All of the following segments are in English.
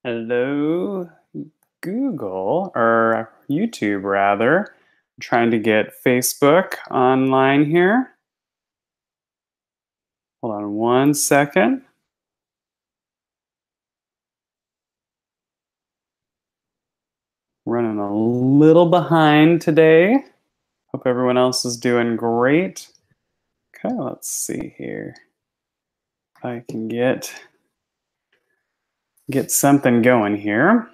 Hello, Google, or YouTube rather. I'm trying to get Facebook online here. Hold on one second. Running a little behind today. Hope everyone else is doing great. Okay, let's see here. If I can get something going here.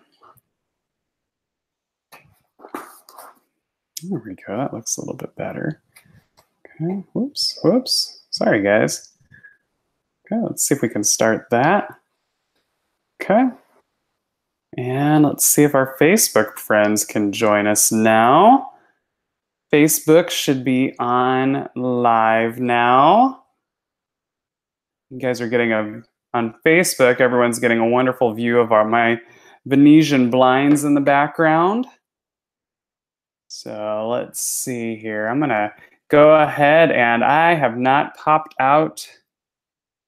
There we go. That looks a little bit better. Okay. Whoops. Sorry, guys. Okay, let's see if we can start that. Okay. And let's see if our Facebook friends can join us now. Facebook should be on live now. You guys are getting on Facebook, everyone's getting a wonderful view of my Venetian blinds in the background. So let's see here. I'm gonna go ahead, and I have not popped out,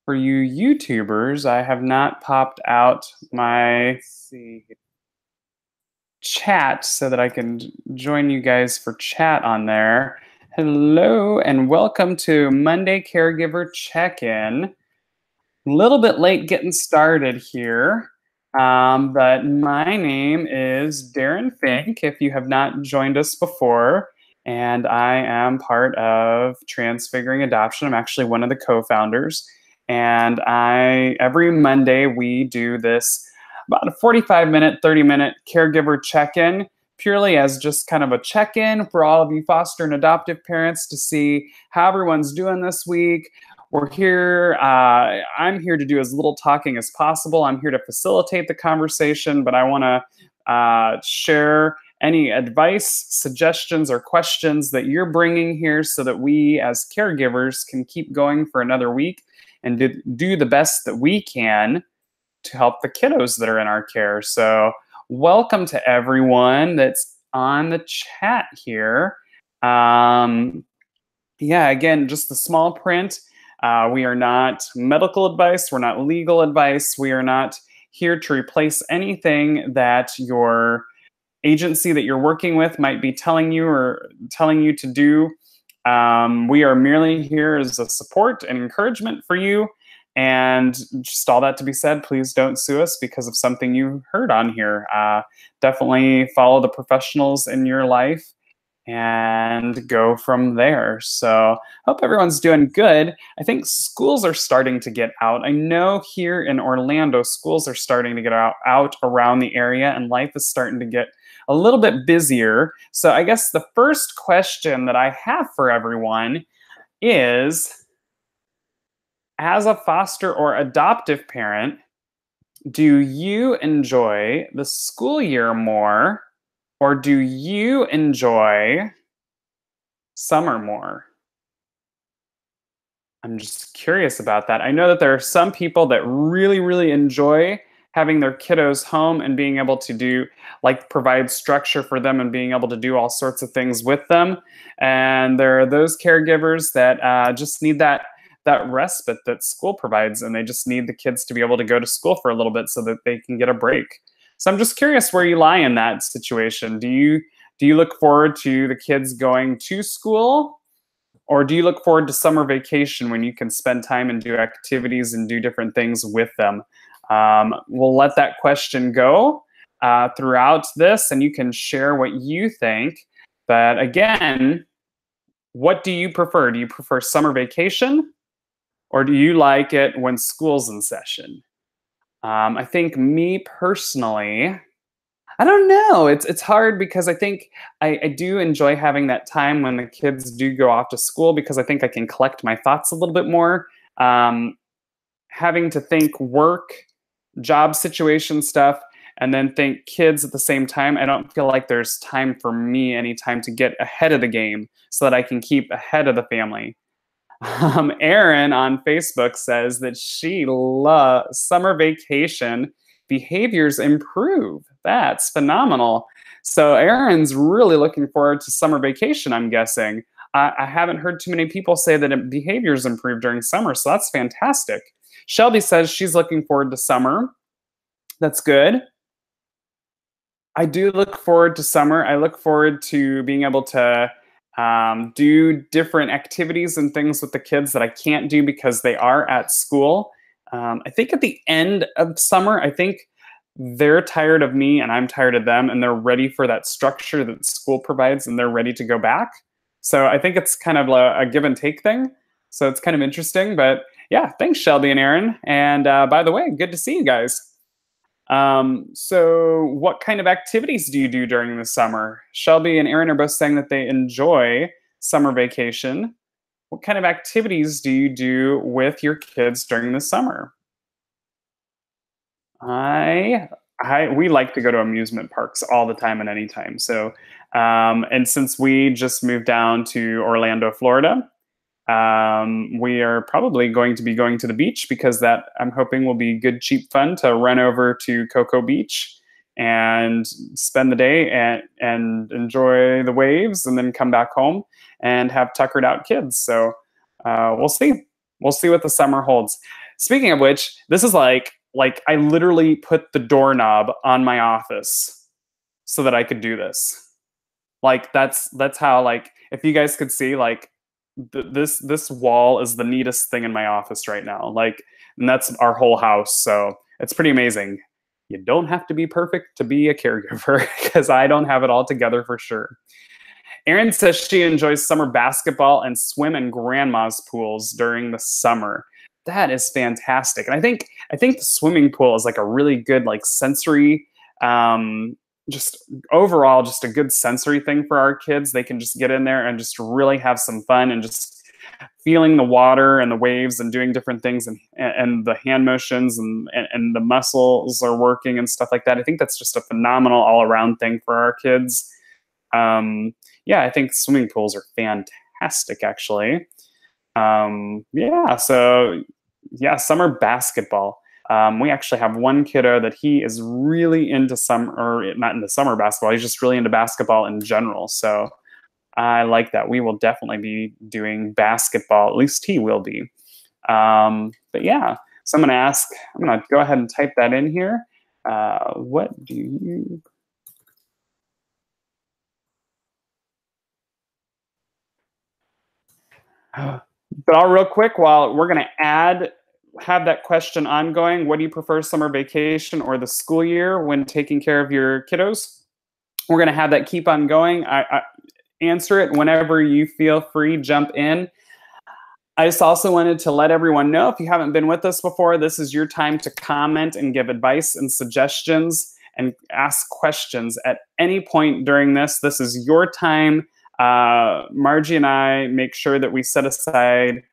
for you YouTubers, I have not popped out my chat so that I can join you guys for chat on there. Hello and welcome to Monday Caregiver Check-In. A little bit late getting started here, but my name is Darren Fink, if you have not joined us before, and I am part of Transfiguring Adoption. I'm actually one of the co-founders, and every Monday we do this about a 45-minute, 30-minute caregiver check-in, purely as just kind of a check-in for all of you foster and adoptive parents to see how everyone's doing this week. We're here, I'm here to do as little talking as possible. I'm here to facilitate the conversation, but I want to share any advice, suggestions, or questions that you're bringing here so that we as caregivers can keep going for another week and do the best that we can to help the kiddos that are in our care. So welcome to everyone that's on the chat here. Yeah, again, just the small print. We are not medical advice. We're not legal advice. We are not here to replace anything that your agency that you're working with might be telling you to do. We are merely here as a support and encouragement for you. And just all that to be said, please don't sue us because of something you heard on here. Definitely follow the professionals in your life and go from there. So hope everyone's doing good. I think schools are starting to get out. I know here in Orlando, schools are starting to get out around the area, and life is starting to get a little bit busier. So I guess the first question that I have for everyone is, as a foster or adoptive parent, do you enjoy the school year more, or do you enjoy summer more? I'm just curious about that. I know that there are some people that really, really enjoy having their kiddos home and being able to provide structure for them and being able to do all sorts of things with them. And there are those caregivers that just need that respite that school provides, and they just need the kids to be able to go to school for a little bit so that they can get a break. So I'm just curious where you lie in that situation. Do you look forward to the kids going to school, or do you look forward to summer vacation when you can spend time and do activities and do different things with them? We'll let that question go throughout this, and you can share what you think. But again, what do you prefer? Do you prefer summer vacation, or do you like it when school's in session? I think me personally, I don't know. It's hard because I think I do enjoy having that time when the kids do go off to school, because I think I can collect my thoughts a little bit more. Having to think work, job situation stuff, and then think kids at the same time, I don't feel like there's time for me any time to get ahead of the game so that I can keep ahead of the family. Erin on Facebook says that she loves summer vacation. Behaviors improve. That's phenomenal. So Erin's really looking forward to summer vacation, I'm guessing. I haven't heard too many people say that behaviors improve during summer, so that's fantastic. Shelby says she's looking forward to summer. That's good. I do look forward to summer. I look forward to being able to do different activities and things with the kids that I can't do because they are at school. I think at the end of summer, I think they're tired of me and I'm tired of them, and they're ready for that structure that school provides, and they're ready to go back. So I think it's kind of a give and take thing. So it's kind of interesting. But yeah, thanks, Shelby and Aaron. And by the way, good to see you guys. So what kind of activities do you do during the summer? Shelby and Aaron are both saying that they enjoy summer vacation. What kind of activities do you do with your kids during the summer? I we like to go to amusement parks all the time and anytime. So, and since we just moved down to Orlando, Florida, we are probably going to be going to the beach because that I'm hoping will be good, cheap fun to run over to Cocoa Beach and spend the day and enjoy the waves, and then come back home and have tuckered out kids. So we'll see. We'll see what the summer holds. Speaking of which, this is like I literally put the doorknob on my office so that I could do this. Like that's how, like, if you guys could see, like, this wall is the neatest thing in my office right now. Like, and that's our whole house. So it's pretty amazing. You don't have to be perfect to be a caregiver because I don't have it all together for sure. Erin says she enjoys summer basketball and swim in grandma's pools during the summer. That is fantastic. And I think the swimming pool is like a really good, like, sensory, just overall just a good sensory thing for our kids. They can just get in there and just really have some fun and just feeling the water and the waves and doing different things, and the hand motions and the muscles are working and stuff like that. I think that's just a phenomenal all around thing for our kids. Yeah, I think swimming pools are fantastic, actually. Yeah, so yeah, summer basketball. We actually have one kiddo that he is really into not into summer basketball. He's just really into basketball in general. So I like that. We will definitely be doing basketball. At least he will be. But yeah, so I'm going to go ahead and type that in here. What do you... But I'll real quick, while we're going to have that question ongoing. What do you prefer, summer vacation or the school year when taking care of your kiddos? We're going to have that keep on going. I answer it whenever you feel free, jump in. I just also wanted to let everyone know, if you haven't been with us before, this is your time to comment and give advice and suggestions and ask questions at any point during this. This is your time. Margie and I make sure that we set aside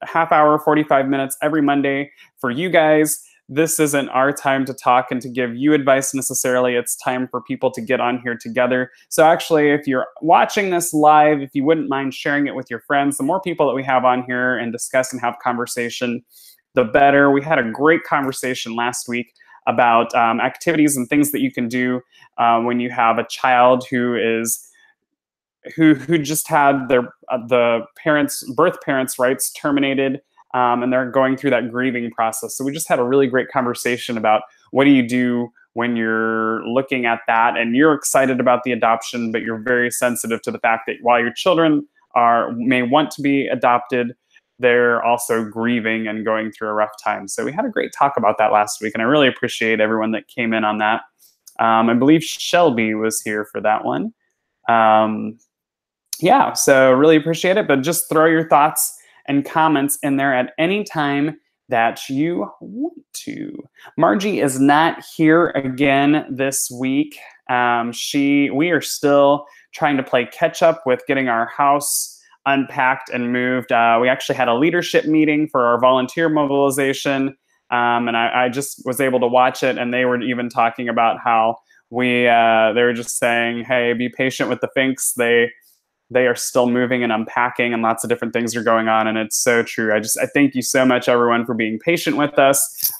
a half hour, 45 minutes every Monday for you guys. This isn't our time to talk and to give you advice necessarily. It's time for people to get on here together. So actually, if you're watching this live, if you wouldn't mind sharing it with your friends, the more people that we have on here and discuss and have conversation, the better. We had a great conversation last week about activities and things that you can do when you have a child who just had the birth parents' rights terminated, and they're going through that grieving process. So we just had a really great conversation about what do you do when you're looking at that and you're excited about the adoption, but you're very sensitive to the fact that while your children may want to be adopted, they're also grieving and going through a rough time. So we had a great talk about that last week, and I really appreciate everyone that came in on that. I believe Shelby was here for that one. Yeah, so really appreciate it. But just throw your thoughts and comments in there at any time that you want to. Margie is not here again this week. We are still trying to play catch up with getting our house unpacked and moved. We actually had a leadership meeting for our volunteer mobilization, and I just was able to watch it, and they were even talking about how they were just saying, hey, be patient with the Finks. They are still moving and unpacking, and lots of different things are going on. And it's so true. I thank you so much, everyone, for being patient with us.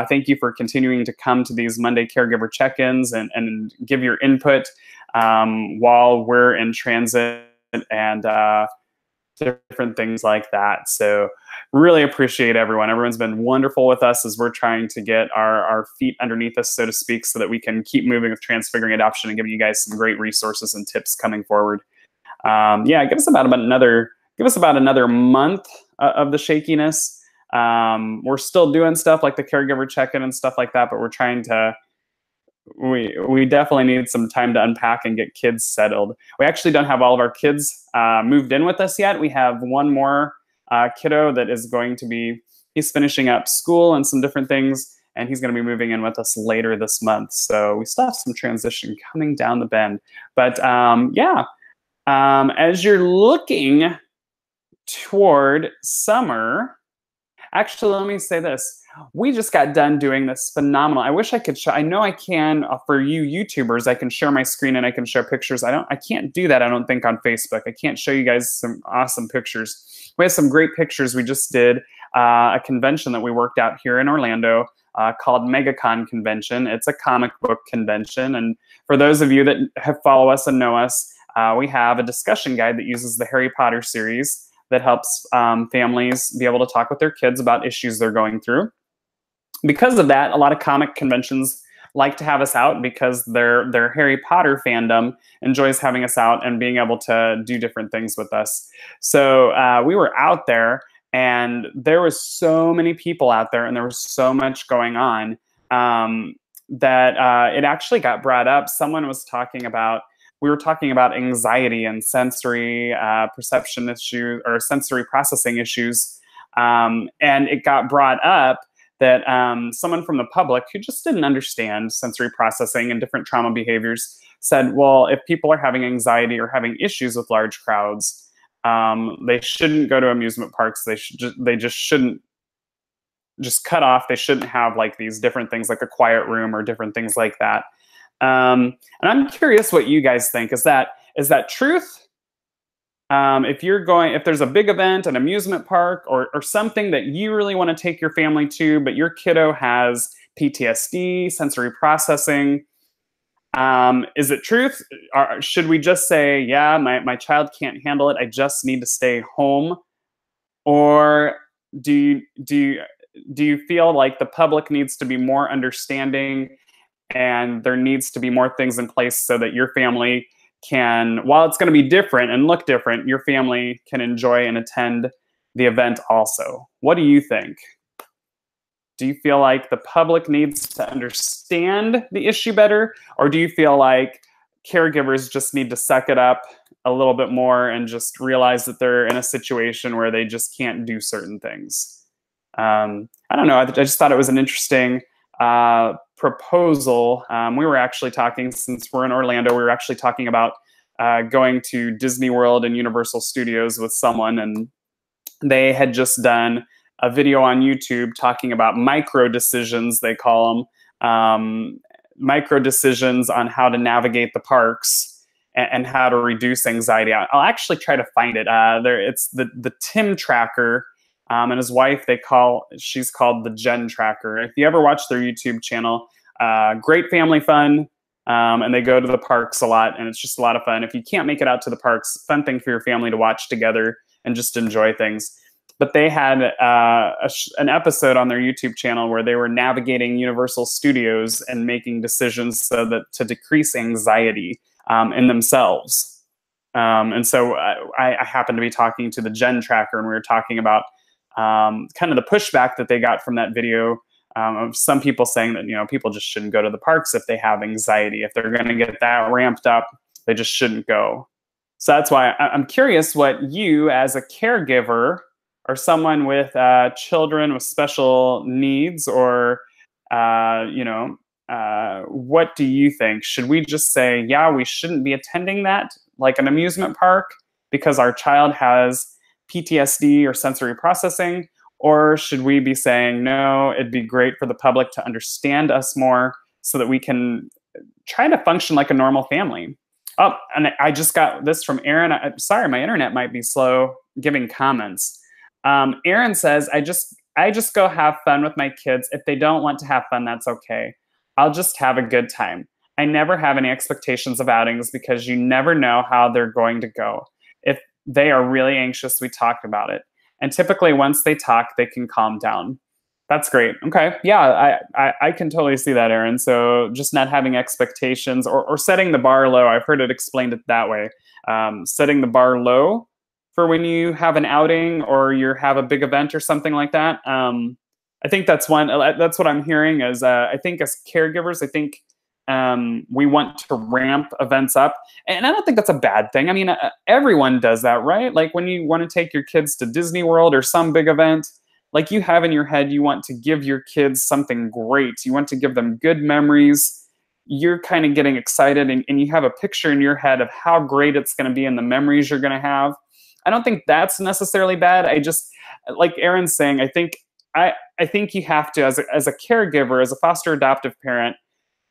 Thank you for continuing to come to these Monday caregiver check-ins and give your input while we're in transit. And different things like that. So really appreciate everyone. Everyone's been wonderful with us as we're trying to get our feet underneath us, so to speak, so that we can keep moving with Transfiguring Adoption and giving you guys some great resources and tips coming forward. Yeah, give us about another month of the shakiness. We're still doing stuff like the caregiver check-in and stuff like that, but we're trying to. We definitely need some time to unpack and get kids settled. We actually don't have all of our kids moved in with us yet. We have one more kiddo that is going to be. He's finishing up school and some different things, and he's going to be moving in with us later this month. So we still have some transition coming down the bend. But yeah. As you're looking toward summer, actually, let me say this. We just got done doing this phenomenal. I wish I could show, I know I can, for you YouTubers, I can share my screen and I can share pictures. I can't do that, I don't think, on Facebook. I can't show you guys some awesome pictures. We have some great pictures. We just did a convention that we worked out here in Orlando called MegaCon Convention. It's a comic book convention. And for those of you that follow us and know us, we have a discussion guide that uses the Harry Potter series that helps families be able to talk with their kids about issues they're going through. Because of that, a lot of comic conventions like to have us out because their Harry Potter fandom enjoys having us out and being able to do different things with us. So we were out there, and there was so many people out there, and there was so much going on that it actually got brought up. Someone was talking about, we were talking about anxiety and sensory perception issues or sensory processing issues. And it got brought up that someone from the public who just didn't understand sensory processing and different trauma behaviors said, well, if people are having anxiety or having issues with large crowds, they shouldn't go to amusement parks. They just shouldn't just cut off. They shouldn't have like these different things like a quiet room or different things like that. And I'm curious what you guys think. Is that truth? If there's a big event, an amusement park, or something that you really want to take your family to, but your kiddo has PTSD, sensory processing, is it truth? Or should we just say, yeah, my child can't handle it, I just need to stay home? Or do you feel like the public needs to be more understanding and there needs to be more things in place so that your family can, while it's going to be different and look different, your family can enjoy and attend the event also? What do you think? Do you feel like the public needs to understand the issue better? Or do you feel like caregivers just need to suck it up a little bit more and just realize that they're in a situation where they just can't do certain things? I don't know. I just thought it was an interesting proposal. We were actually talking, since we're in Orlando, we were actually talking about going to Disney World and Universal Studios with someone, and they had just done a video on YouTube talking about micro decisions, they call them, micro decisions on how to navigate the parks and how to reduce anxiety. I'll actually try to find it. It's the Tim Tracker. And his wife, she's called the Jen Tracker. If you ever watch their YouTube channel, great family fun, and they go to the parks a lot, and it's just a lot of fun. If you can't make it out to the parks, fun thing for your family to watch together and just enjoy things. But they had an episode on their YouTube channel where they were navigating Universal Studios and making decisions to decrease anxiety in themselves. And so I happened to be talking to the Jen Tracker, and we were talking about kind of the pushback that they got from that video, of some people saying that, people just shouldn't go to the parks if they have anxiety. If they're going to get that ramped up, they just shouldn't go. So that's why I'm curious what you, as a caregiver or someone with children with special needs, or what do you think? Should we just say, yeah, we shouldn't be attending that, like an amusement park, because our child has PTSD or sensory processing? Or should we be saying, no, it'd be great for the public to understand us more so that we can try to function like a normal family? Oh, and I just got this from Aaron. I'm sorry, my internet might be slow giving comments. Aaron says, I just go have fun with my kids. If they don't want to have fun, that's okay. I'll just have a good time. I never have any expectations of outings because you never know how they're going to go. If they are really anxious. We talked about it. And typically once they talk, they can calm down. That's great. Okay. Yeah, I can totally see that, Aaron. So just not having expectations or setting the bar low. I've heard it explained it that way. Setting the bar low for when you have an outing or you have a big event or something like that. I think that's that's what I'm hearing is I think as caregivers, I think we want to ramp events up. And I don't think that's a bad thing. I mean, everyone does that, right? Like when you want to take your kids to Disney World or some big event, like you have in your head, you want to give your kids something great. You want to give them good memories. You're kind of getting excited and you have a picture in your head of how great it's going to be and the memories you're going to have. I don't think that's necessarily bad. I just, like Aaron's saying, I think you have to, as a caregiver, as a foster adoptive parent,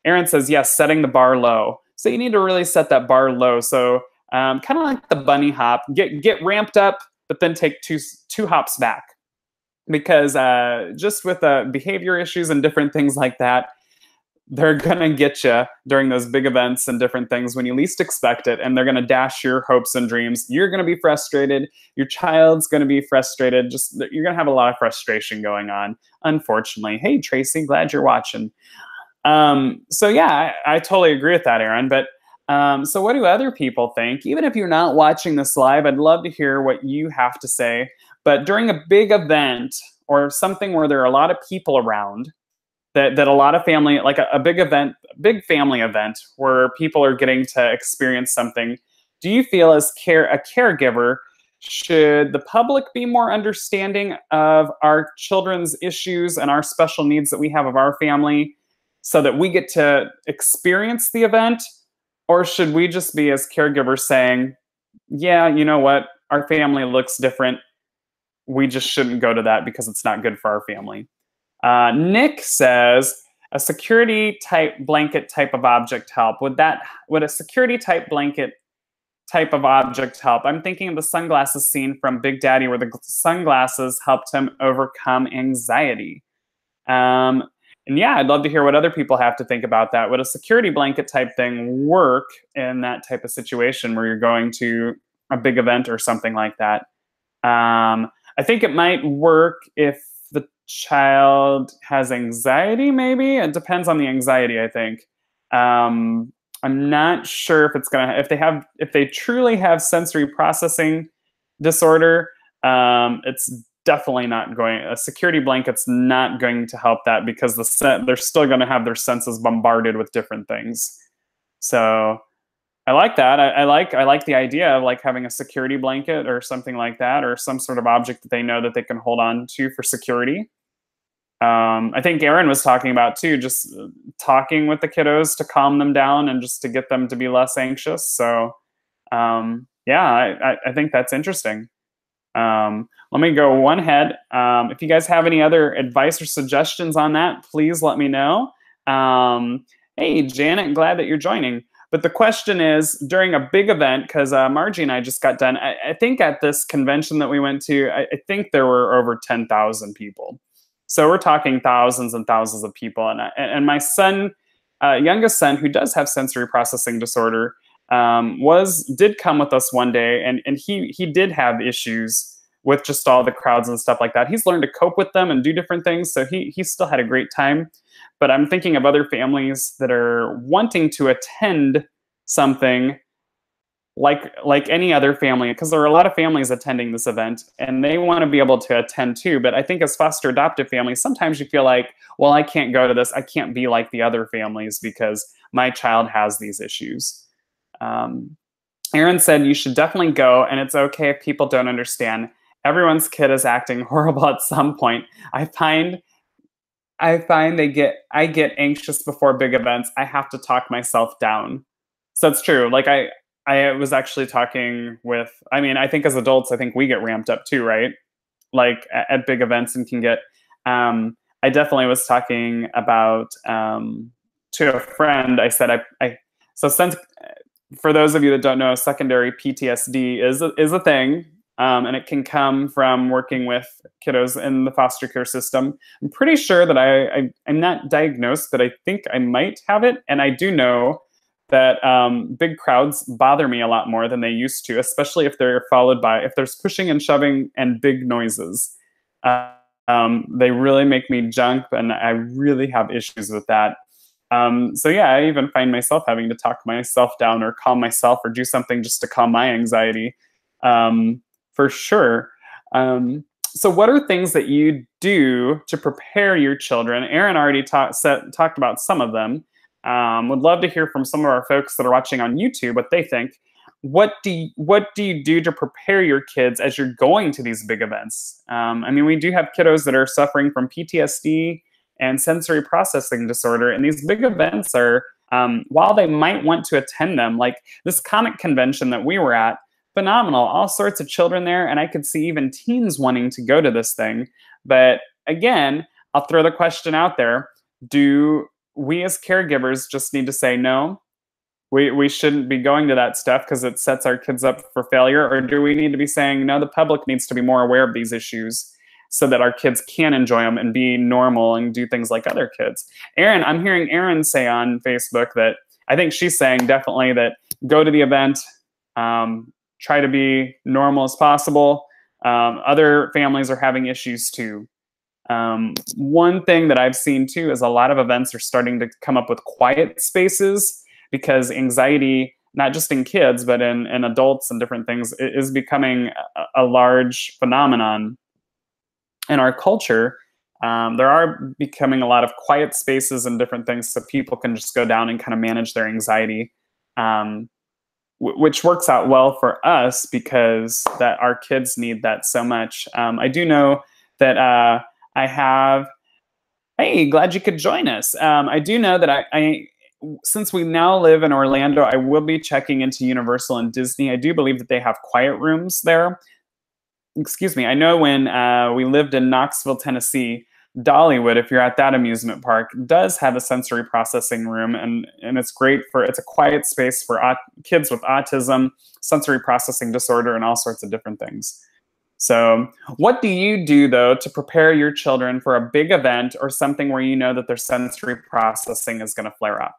Aaron says, yes, setting the bar low. So you need to really set that bar low. So kind of like the bunny hop, get ramped up, but then take two hops back. Because just with behavior issues and different things like that, they're going to get you during those big events and different things when you least expect it, and they're going to dash your hopes and dreams. You're going to be frustrated. Your child's going to be frustrated. You're going to have a lot of frustration going on, unfortunately. Hey, Tracy, glad you're watching. So yeah, I totally agree with that, Aaron. But so what do other people think? Even if you're not watching this live, I'd love to hear what you have to say. But during a big event or something where there are a lot of people around, that a lot of family, like a big event, big family event where people are getting to experience something, do you feel as a caregiver, should the public be more understanding of our children's issues and our special needs that we have of our family so that we get to experience the event? Or should we just be as caregivers saying, yeah, you know what, our family looks different. We just shouldn't go to that because it's not good for our family. Nick says, a security type blanket type of object help. Would a security type blanket type of object help? I'm thinking of the sunglasses scene from Big Daddy where the sunglasses helped him overcome anxiety. And yeah, I'd love to hear what other people have to think about that. Would a security blanket type thing work in that type of situation where you're going to a big event or something like that? I think it might work if the child has anxiety, maybe. It depends on the anxiety, I think. I'm not sure if it's gonna, if they truly have sensory processing disorder, it's definitely not going, a security blanket's not going to help that because they're still gonna have their senses bombarded with different things. So I like that. I like the idea of like having a security blanket or something like that, or some sort of object that they know that they can hold on to for security. I think Aaron was talking about too, just talking with the kiddos to calm them down and just to get them to be less anxious. So yeah, I think that's interesting. Let me go one ahead. If you guys have any other advice or suggestions on that, please let me know. Hey, Janet, glad that you're joining. But the question is, during a big event, because Margie and I just got done, I think at this convention that we went to, I think there were over 10,000 people. So we're talking thousands and thousands of people. And my son, youngest son, who does have sensory processing disorder, did come with us one day, and he did have issues with just all the crowds and stuff like that. He's learned to cope with them and do different things. So he still had a great time. But I'm thinking of other families that are wanting to attend something like any other family, because there are a lot of families attending this event and they want to be able to attend too. But I think as foster adoptive families, sometimes you feel like, well, I can't go to this. I can't be like the other families because my child has these issues. Aaron said you should definitely go, and it's okay if people don't understand. Everyone's kid is acting horrible at some point. I find I get anxious before big events. I have to talk myself down. So it's true. Like I was actually talking with, I mean, I think as adults, I think we get ramped up too, right? Like at big events and can get, I definitely was talking about, to a friend, I said, so since, for those of you that don't know, secondary PTSD is a thing. And it can come from working with kiddos in the foster care system. I'm pretty sure that I'm not diagnosed, but I think I might have it. And I do know that big crowds bother me a lot more than they used to, especially if they're followed by, if there's pushing and shoving and big noises. They really make me jump, and I really have issues with that. So yeah, I even find myself having to talk myself down or calm myself or do something just to calm my anxiety, for sure. So what are things that you do to prepare your children? Aaron already talked about some of them. Would love to hear from some of our folks that are watching on YouTube what they think. What do you do to prepare your kids as you're going to these big events? I mean, we do have kiddos that are suffering from PTSD and sensory processing disorder, and these big events are, while they might want to attend them, like this comic convention that we were at, phenomenal, all sorts of children there, and I could see even teens wanting to go to this thing. But again, I'll throw the question out there: do we as caregivers just need to say no? We shouldn't be going to that stuff because it sets our kids up for failure? Or do we need to be saying, no, the public needs to be more aware of these issues so that our kids can enjoy them and be normal and do things like other kids? Erin, I'm hearing Erin say on Facebook that I think she's saying definitely that go to the event, try to be normal as possible. Other families are having issues too. One thing that I've seen too is a lot of events are starting to come up with quiet spaces, because anxiety, not just in kids, but in adults and different things, is becoming a large phenomenon in our culture. There are becoming a lot of quiet spaces and different things so people can just go down and kind of manage their anxiety, which works out well for us because that our kids need that so much. I do know that I have, hey, glad you could join us. I do know that I since we now live in Orlando, I will be checking into Universal and Disney. I do believe that they have quiet rooms there. Excuse me. I know when we lived in Knoxville, Tennessee, Dollywood, if you're at that amusement park, does have a sensory processing room, and it's great for, it's a quiet space for kids with autism, sensory processing disorder, and all sorts of different things. So what do you do, though, to prepare your children for a big event or something where you know that their sensory processing is going to flare up?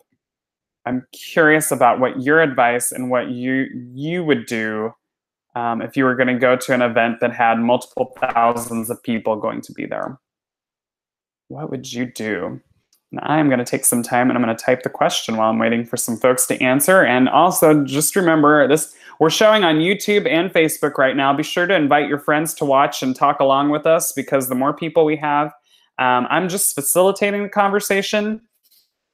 I'm curious about what your advice and what you would do if you were going to go to an event that had multiple thousands of people going to be there. What would you do? And I'm going to take some time and I'm going to type the question while I'm waiting for some folks to answer. And also, just remember this, we're showing on YouTube and Facebook right now. Be sure to invite your friends to watch and talk along with us, because the more people we have, I'm just facilitating the conversation.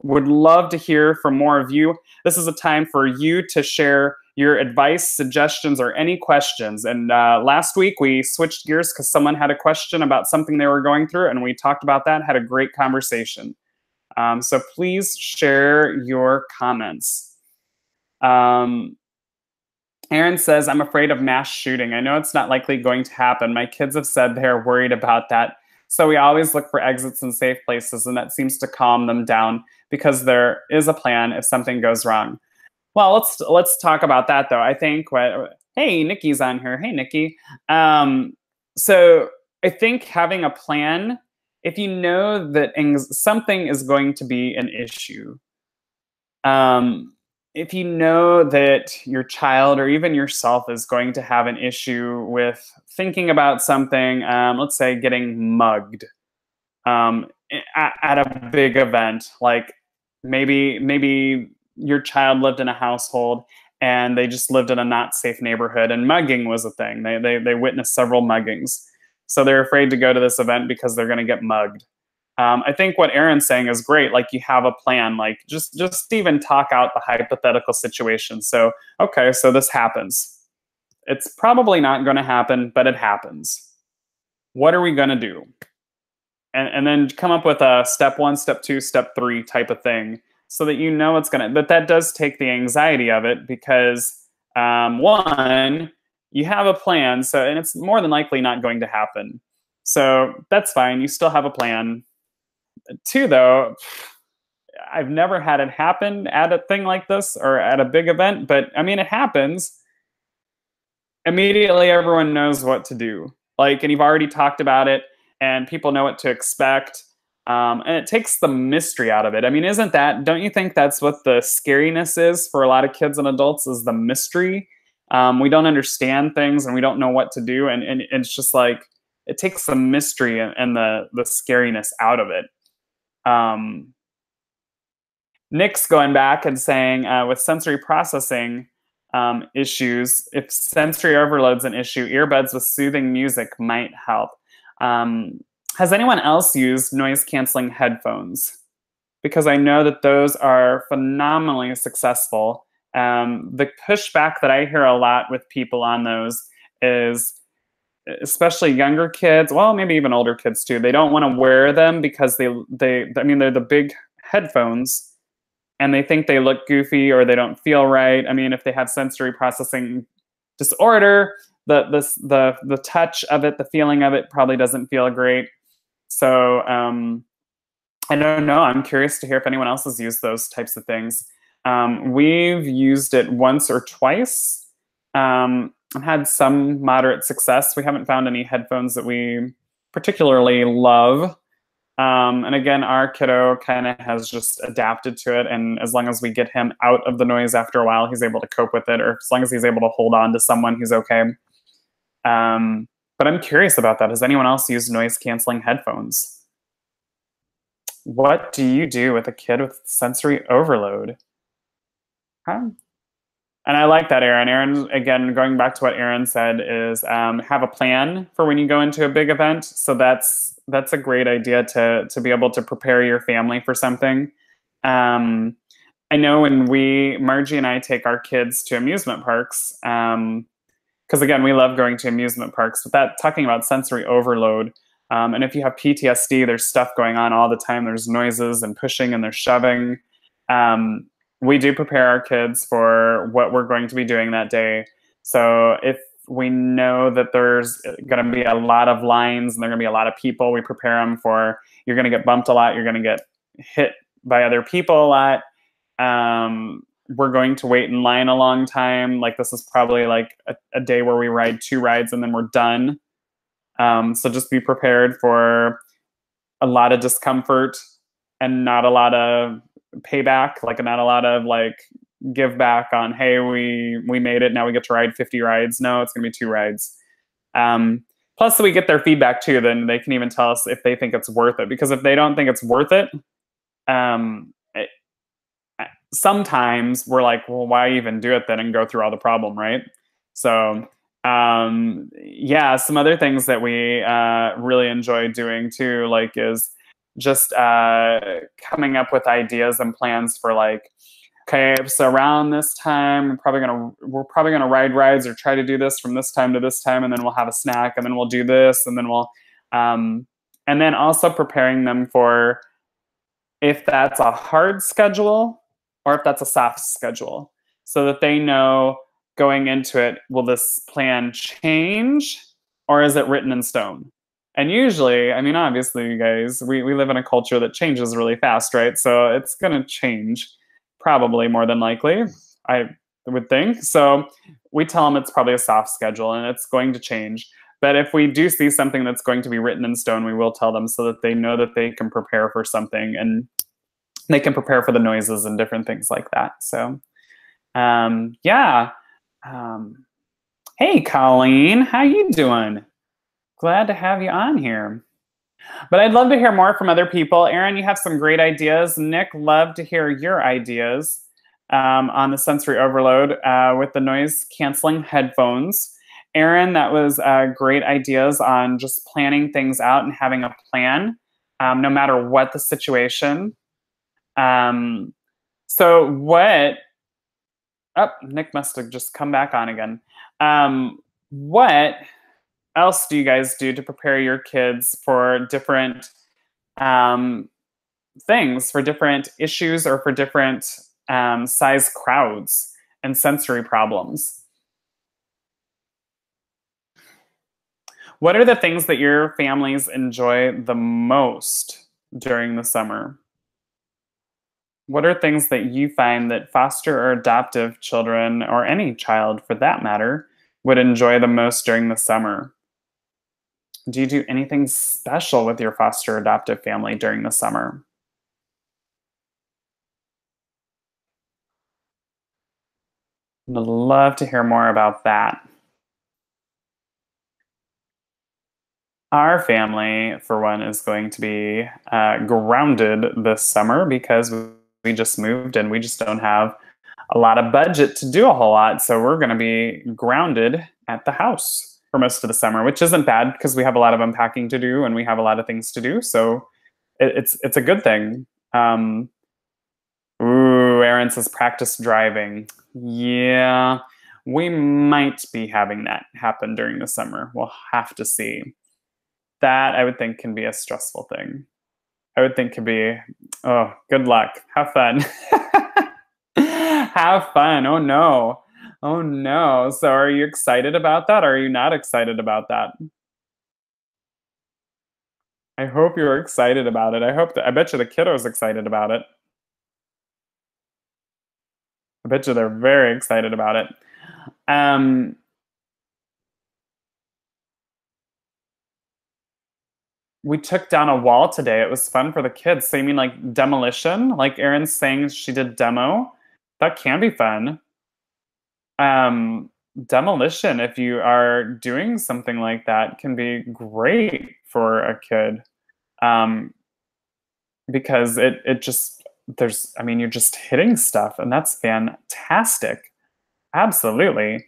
Would love to hear from more of you. This is a time for you to share your advice, suggestions, or any questions. And last week we switched gears because someone had a question about something they were going through, and we talked about that, had a great conversation. So please share your comments. Aaron says, I'm afraid of mass shooting. I know it's not likely going to happen. My kids have said they're worried about that. So we always look for exits and safe places, and that seems to calm them down because there is a plan if something goes wrong. Well, let's talk about that, though. I think hey, Nikki's on here. Hey, Nikki. So I think having a plan, if you know that something is going to be an issue, if you know that your child or even yourself is going to have an issue with thinking about something, let's say getting mugged at a big event, like maybe your child lived in a household and they just lived in a not safe neighborhood and mugging was a thing. They witnessed several muggings. So they're afraid to go to this event because they're going to get mugged. I think what Aaron's saying is great. Like, you have a plan, like just even talk out the hypothetical situation. So, okay, so this happens. It's probably not going to happen, but it happens. What are we going to do? And then come up with a step 1, step 2, step 3 type of thing, so that you know it's going to, that does take the anxiety of it, because one, you have a plan, so, and it's more than likely not going to happen. So that's fine. You still have a plan. 2, though, I've never had it happen at a thing like this or at a big event, but I mean, it happens. Immediately, everyone knows what to do. Like, and you've already talked about it, and people know what to expect. And it takes the mystery out of it. I mean, don't you think that's what the scariness is for a lot of kids and adults, is the mystery? We don't understand things and we don't know what to do. And it's just like, it takes the mystery and the scariness out of it. Nick's going back and saying, with sensory processing issues, if sensory overload's an issue, earbuds with soothing music might help. Has anyone else used noise-canceling headphones? Because I know that those are phenomenally successful. The pushback that I hear a lot with people on those is, especially younger kids, well, maybe even older kids too, they don't want to wear them because I mean, they're the big headphones and they think they look goofy or they don't feel right. I mean, if they have sensory processing disorder, the touch of it, the feeling of it probably doesn't feel great. So I don't know. I'm curious to hear if anyone else has used those types of things. We've used it once or twice. I've had some moderate success. We haven't found any headphones that we particularly love. And again, our kiddo kind of has just adapted to it. And as long as we get him out of the noise after a while, he's able to cope with it. Or as long as he's able to hold on to someone, he's okay. But I'm curious about that. Has anyone else used noise-canceling headphones? What do you do with a kid with sensory overload? Huh? And I like that, Aaron. Aaron, again, going back to what Aaron said, is have a plan for when you go into a big event. So that's a great idea to be able to prepare your family for something. I know when Margie and I take our kids to amusement parks, because again, we love going to amusement parks, but talking about sensory overload, and if you have PTSD, there's stuff going on all the time. There's noises and pushing and there's shoving. We do prepare our kids for what we're going to be doing that day. So if we know that there's going to be a lot of lines and there are going to be a lot of people, we prepare them for, you're going to get bumped a lot, you're going to get hit by other people a lot. We're going to wait in line a long time. Like this is probably like a day where we ride 2 rides and then we're done. So just be prepared for a lot of discomfort and not a lot of payback, like not a lot of like give back on, hey, we made it, now we get to ride 50 rides. No, it's gonna be 2 rides. Plus we get their feedback too, then they can even tell us if they think it's worth it, because if they don't think it's worth it, sometimes we're like, well, why even do it then and go through all the problem, right? So yeah, some other things that we really enjoy doing too, like, is just coming up with ideas and plans for like, okay, so around this time, we're probably gonna ride rides or try to do this from this time to this time, and then we'll have a snack, and then we'll do this, and then we'll, and then also preparing them for if that's a hard schedule or if that's a soft schedule, so that they know going into it, will this plan change or is it written in stone? And usually, I mean, obviously, you guys, we live in a culture that changes really fast, right? So it's going to change, probably more than likely, I would think. So we tell them it's probably a soft schedule and it's going to change. But if we do see something that's going to be written in stone, we will tell them so that they know that they can prepare for something and they can prepare for the noises and different things like that. So, yeah. Hey, Colleen, how you doing? Glad to have you on here. But I'd love to hear more from other people. Aaron, you have some great ideas. Nick, love to hear your ideas on the sensory overload with the noise-canceling headphones. Aaron, that was great ideas on just planning things out and having a plan, no matter what the situation. So what... Oh, Nick must have just come back on again. What else do you guys do to prepare your kids for different things, for different issues, or for different size crowds and sensory problems? What are the things that your families enjoy the most during the summer? What are things that you find that foster or adoptive children, or any child for that matter, would enjoy the most during the summer? Do you do anything special with your foster adoptive family during the summer? Would love to hear more about that. Our family, for one, is going to be grounded this summer because we just moved and we just don't have a lot of budget to do a whole lot. So we're going to be grounded at the house for most of the summer, which isn't bad because we have a lot of unpacking to do and we have a lot of things to do. So it's a good thing. Ooh, Aaron says practice driving. Yeah, we might be having that happen during the summer. We'll have to see. That I would think can be a stressful thing. I would think could be, oh, good luck. Have fun. Have fun. Oh no. Oh no. So are you excited about that? Or are you not excited about that? I hope you're excited about it. I bet you the kiddo's excited about it. I bet you they're very excited about it. Um, we took down a wall today. It was fun for the kids. So you mean like demolition? Like Erin's saying she did demo? That can be fun. Um, Demolition, if you are doing something like that, can be great for a kid. Um, because it just there's I mean, you're just hitting stuff and that's fantastic. Absolutely.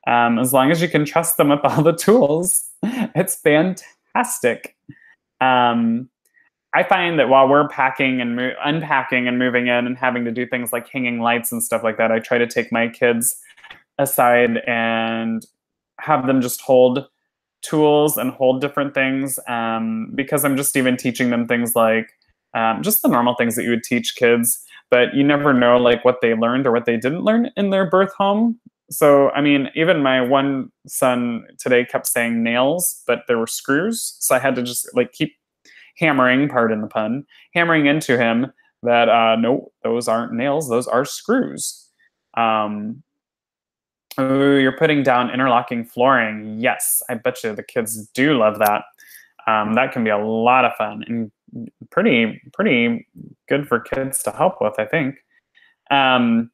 As long as you can trust them with all the tools, it's fantastic. Um, I find that while we're packing and unpacking and moving in and having to do things like hanging lights and stuff like that, I try to take my kids aside and have them just hold tools and hold different things because I'm just even teaching them things like just the normal things that you would teach kids, but you never know like what they learned or what they didn't learn in their birth home. So, I mean, even my one son today kept saying nails, but there were screws. So I had to just like keep hammering, pardon the pun, hammering into him that no, those aren't nails, those are screws. Um, Ooh, you're putting down interlocking flooring. Yes, I bet you the kids do love that. That can be a lot of fun and pretty good for kids to help with, I think. Um,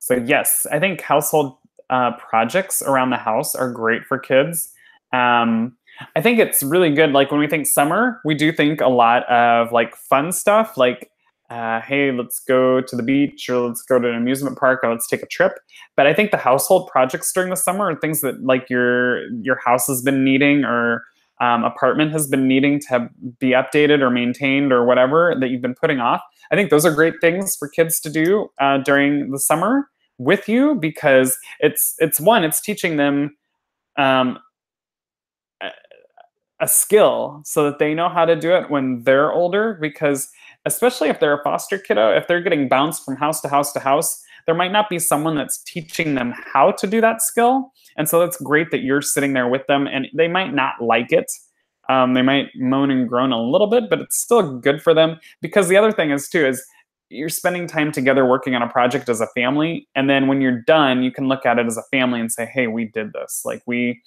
so yes, I think household projects around the house are great for kids. Um, I think it's really good. Like when we think summer, we do think a lot of like fun stuff, like hey, let's go to the beach or let's go to an amusement park or let's take a trip. But I think the household projects during the summer are things that like your house has been needing or apartment has been needing to be updated or maintained or whatever that you've been putting off. I think those are great things for kids to do during the summer with you because it's teaching them um, a skill so that they know how to do it when they're older because especially if they're a foster kiddo, if they're getting bounced from house to house to house, there might not be someone that's teaching them how to do that skill. And so that's great that you're sitting there with them and they might not like it. They might moan and groan a little bit, but it's still good for them because the other thing is too is you're spending time together working on a project as a family. And then when you're done, you can look at it as a family and say, hey, we did this. Like we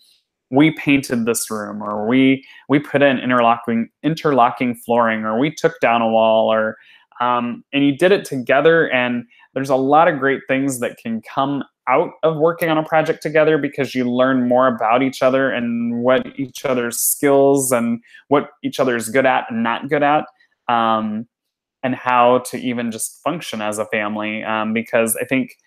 painted this room or we put in interlocking flooring or we took down a wall or and you did it together and there's a lot of great things that can come out of working on a project together because you learn more about each other and what each other's skills and what each other is good at and not good at and how to even just function as a family because I think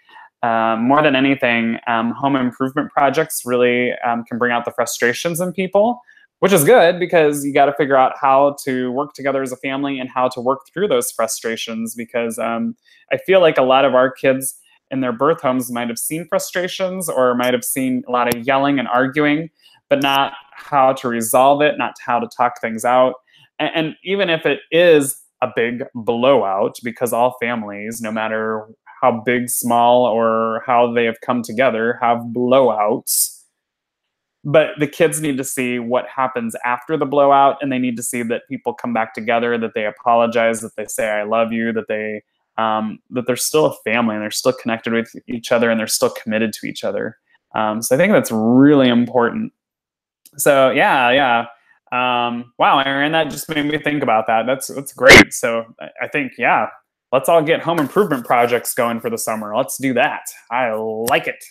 more than anything, home improvement projects really can bring out the frustrations in people, which is good because you got to figure out how to work together as a family and how to work through those frustrations because I feel like a lot of our kids in their birth homes might have seen frustrations or might have seen a lot of yelling and arguing, but not how to resolve it, not how to talk things out. And even if it is a big blowout, because all families, no matter how big, small, or how they have come together, have blowouts. But the kids need to see what happens after the blowout, and they need to see that people come back together, that they apologize, that they say "I love you," that they're still a family and they're still connected with each other and they're still committed to each other. So I think that's really important. So yeah. Wow, Aaron, that just made me think about that. That's great. So I think, yeah, let's all get home improvement projects going for the summer. Let's do that. I like it.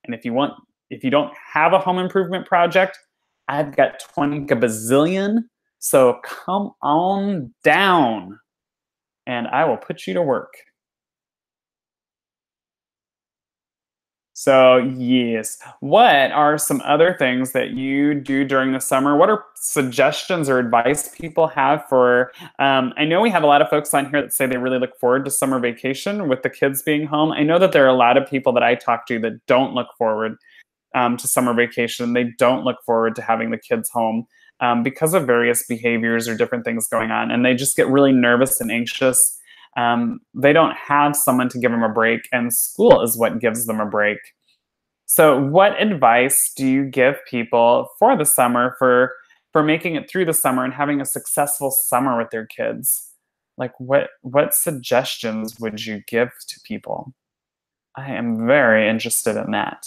And if you don't have a home improvement project, I've got 20 bazillion. So come on down and I will put you to work. So, yes. What are some other things that you do during the summer? What are suggestions or advice people have for? I know we have a lot of folks on here that say they really look forward to summer vacation with the kids being home. I know that there are a lot of people that I talk to that don't look forward to summer vacation. They don't look forward to having the kids home because of various behaviors or different things going on. And they just get really nervous and anxious. They don't have someone to give them a break, and school is what gives them a break. So, what advice do you give people for the summer for making it through the summer and having a successful summer with their kids? Like, what suggestions would you give to people? I am very interested in that.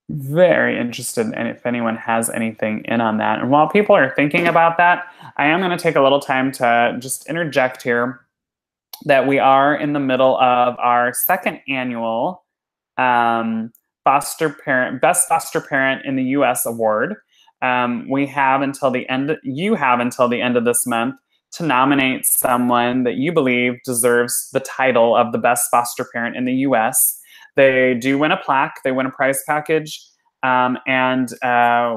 Very interested in if anyone has anything in on that. And while people are thinking about that, I am going to take a little time to just interject here that we are in the middle of our second annual foster parent best foster parent in the U.S. award. We have until the end. You have until the end of this month to nominate someone that you believe deserves the title of the best foster parent in the U.S. They do win a plaque. They win a prize package. And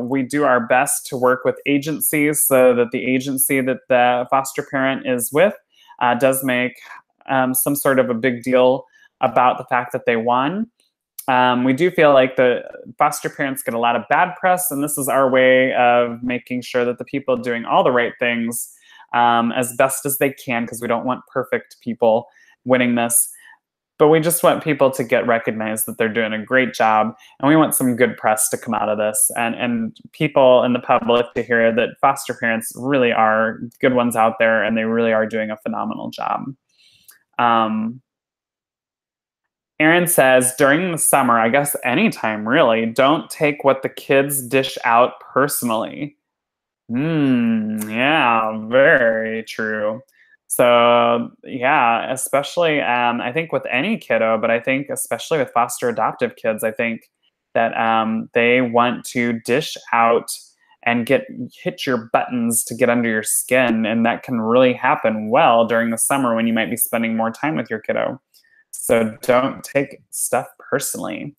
we do our best to work with agencies so that the agency that the foster parent is with does make some sort of a big deal about the fact that they won. We do feel like the foster parents get a lot of bad press, and this is our way of making sure that the people doing all the right things as best as they can, because we don't want perfect people winning this. But we just want people to get recognized that they're doing a great job, and we want some good press to come out of this, and people in the public to hear that foster parents really are good ones out there, and they really are doing a phenomenal job. Aaron says, during the summer, I guess anytime really, don't take what the kids dish out personally. Yeah, very true. So yeah, especially I think with any kiddo, but I think especially with foster adoptive kids, I think that they want to dish out and hit your buttons to get under your skin, and that can really happen well during the summer when you might be spending more time with your kiddo. So don't take stuff personally.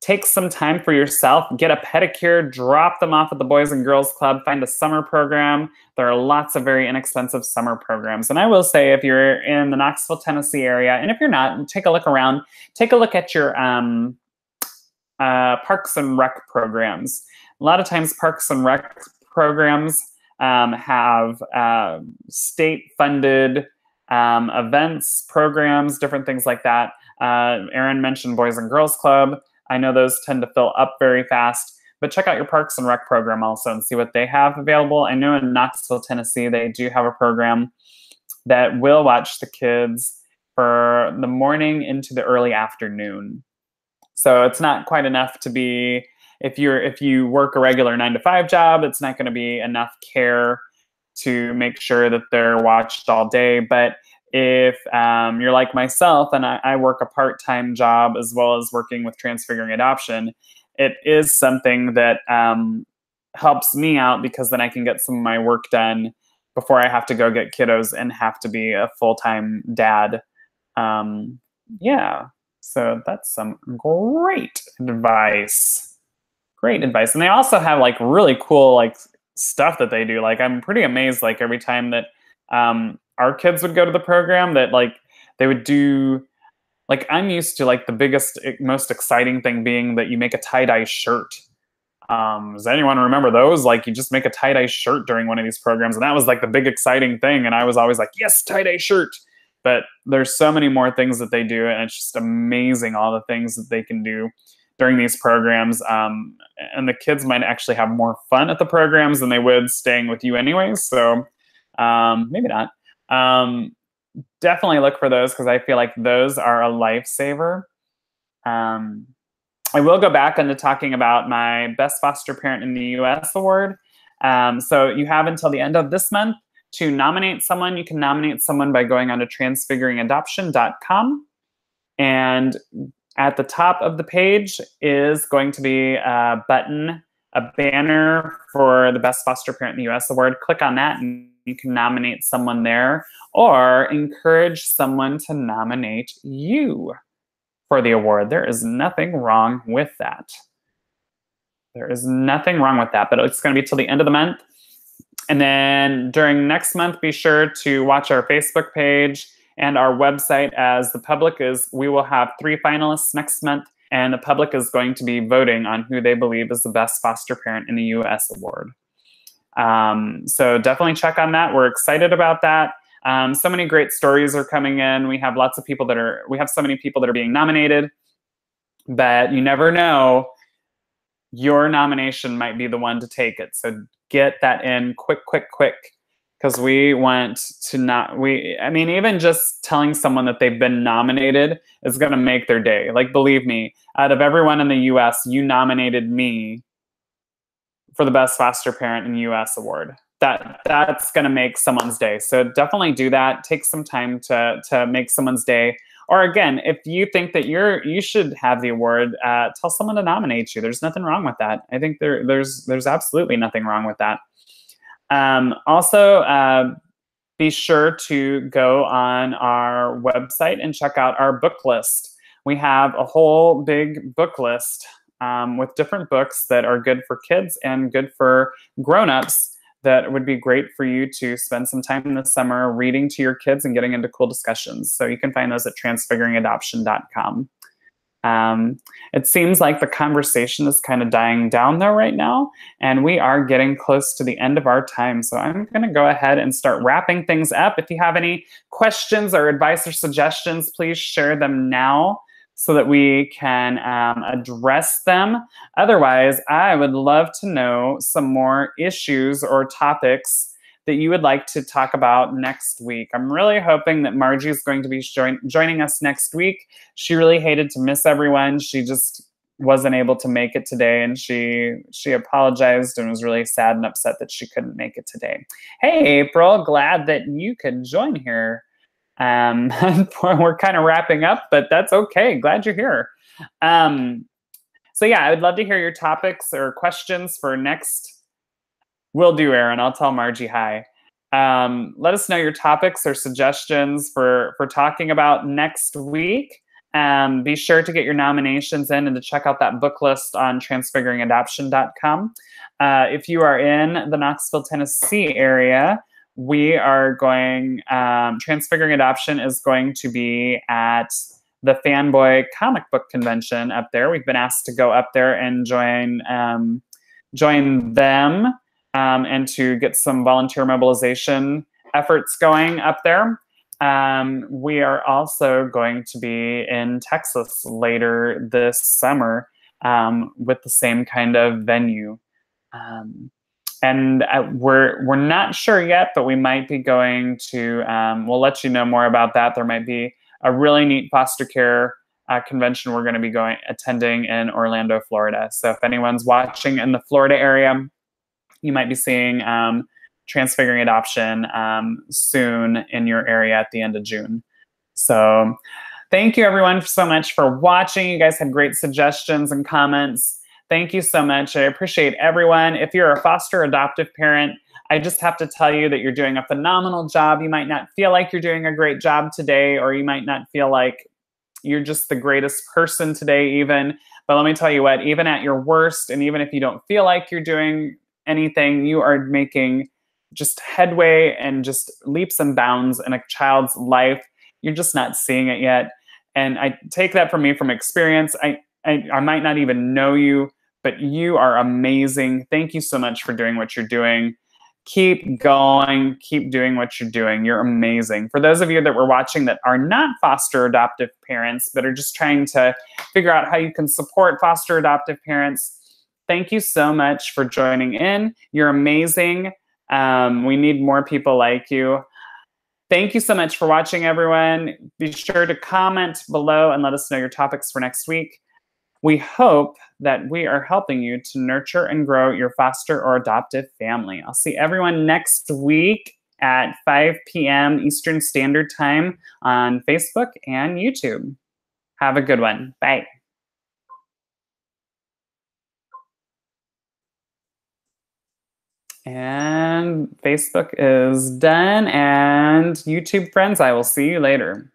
Take some time for yourself, get a pedicure, drop them off at the Boys and Girls Club, find a summer program. There are lots of very inexpensive summer programs. And I will say, if you're in the Knoxville, Tennessee area, and if you're not, take a look around, take a look at your Parks and Rec programs. A lot of times Parks and Rec programs have state-funded events, programs, different things like that. Aaron mentioned Boys and Girls Club. I know those tend to fill up very fast, but check out your Parks and Rec program also and see what they have available. I know in Knoxville, Tennessee, they do have a program that will watch the kids for the morning into the early afternoon. So it's not quite enough to be, if you work a regular 9-to-5 job, it's not going to be enough care to make sure that they're watched all day. But if you're like myself and I work a part-time job as well as working with Transfiguring Adoption, it is something that helps me out, because then I can get some of my work done before I have to go get kiddos and have to be a full-time dad. Yeah, so that's some great advice. Great advice. And they also have like really cool like stuff that they do. Like, I'm pretty amazed, like every time that our kids would go to the program, that like they would do, like, I'm used to like the biggest, most exciting thing being that you make a tie-dye shirt. Does anyone remember those? Like, you just make a tie-dye shirt during one of these programs, and that was like the big exciting thing. And I was always like, yes, tie-dye shirt. But there's so many more things that they do, and it's just amazing all the things that they can do during these programs. And the kids might actually have more fun at the programs than they would staying with you anyways. So maybe not. definitely look for those because I feel like those are a lifesaver. Um, I will go back into talking about my Best Foster Parent in the U.S. award. So you have until the end of this month to nominate someone. You can nominate someone by going on to transfiguringadoption.com. And at the top of the page is going to be a button, a banner for the Best Foster Parent in the U.S. award. Click on that and you can nominate someone there or encourage someone to nominate you for the award. There is nothing wrong with that. There is nothing wrong with that, but it's going to be till the end of the month. And then during next month, be sure to watch our Facebook page and our website, as the public we will have 3 finalists next month, and the public is going to be voting on who they believe is the Best Foster Parent in the U.S. award. So definitely check on that. We're excited about that. So many great stories are coming in. We have lots of people we have so many people that are being nominated, but you never know. Your nomination might be the one to take it. So get that in quick, because we want to even just telling someone that they've been nominated is going to make their day. Like, believe me, out of everyone in the U.S., you nominated me for the Best Foster Parent in the U.S. award. That's going to make someone's day. So definitely do that. Take some time to make someone's day. Or again, if you think that you should have the award, tell someone to nominate you. There's nothing wrong with that. I think there's absolutely nothing wrong with that. Also, be sure to go on our website and check out our book list. We have a whole big book list with different books that are good for kids and good for grown-ups that would be great for you to spend some time in the summer reading to your kids and getting into cool discussions. So you can find those at transfiguringadoption.com. It seems like the conversation is kind of dying down though right now, and we are getting close to the end of our time. So I'm going to go ahead and start wrapping things up. If you have any questions or advice or suggestions, please share them now so that we can address them. Otherwise, I would love to know some more issues or topics that you would like to talk about next week. I'm really hoping that Margie is going to be joining us next week. She really hated to miss everyone. She just wasn't able to make it today, and she apologized and was really sad and upset that she couldn't make it today. Hey, April, glad that you could join here. We're kind of wrapping up, but that's okay. Glad you're here. So yeah, I would love to hear your topics or questions for next. Will do, Aaron. I'll tell Margie hi. Let us know your topics or suggestions for talking about next week. Be sure to get your nominations in and to check out that book list on transfiguringadoption.com. If you are in the Knoxville, Tennessee area, we are going, Transfiguring Adoption is going to be at the Fanboy Comic Book Convention up there. We've been asked to go up there and join them and to get some volunteer mobilization efforts going up there. We are also going to be in Texas later this summer with the same kind of venue. And we're not sure yet, but we might be going to, we'll let you know more about that. There might be a really neat foster care convention we're going to be attending in Orlando, Florida. So if anyone's watching in the Florida area, you might be seeing Transfiguring Adoption soon in your area at the end of June. So thank you everyone so much for watching. You guys had great suggestions and comments. Thank you so much. I appreciate everyone. If you're a foster adoptive parent, I just have to tell you that you're doing a phenomenal job. You might not feel like you're doing a great job today, or you might not feel like you're just the greatest person today even. But let me tell you what, even at your worst, and even if you don't feel like you're doing anything, you are making just headway and just leaps and bounds in a child's life. You're just not seeing it yet. And I take that from me from experience. I might not even know you, but you are amazing. Thank you so much for doing what you're doing. Keep going. Keep doing what you're doing. You're amazing. For those of you that were watching that are not foster adoptive parents, but are just trying to figure out how you can support foster adoptive parents, thank you so much for joining in. You're amazing. We need more people like you. Thank you so much for watching, everyone. Be sure to comment below and let us know your topics for next week. We hope that we are helping you to nurture and grow your foster or adoptive family. I'll see everyone next week at 5 p.m. Eastern Standard Time on Facebook and YouTube. Have a good one. Bye. And Facebook is done. And YouTube friends, I will see you later.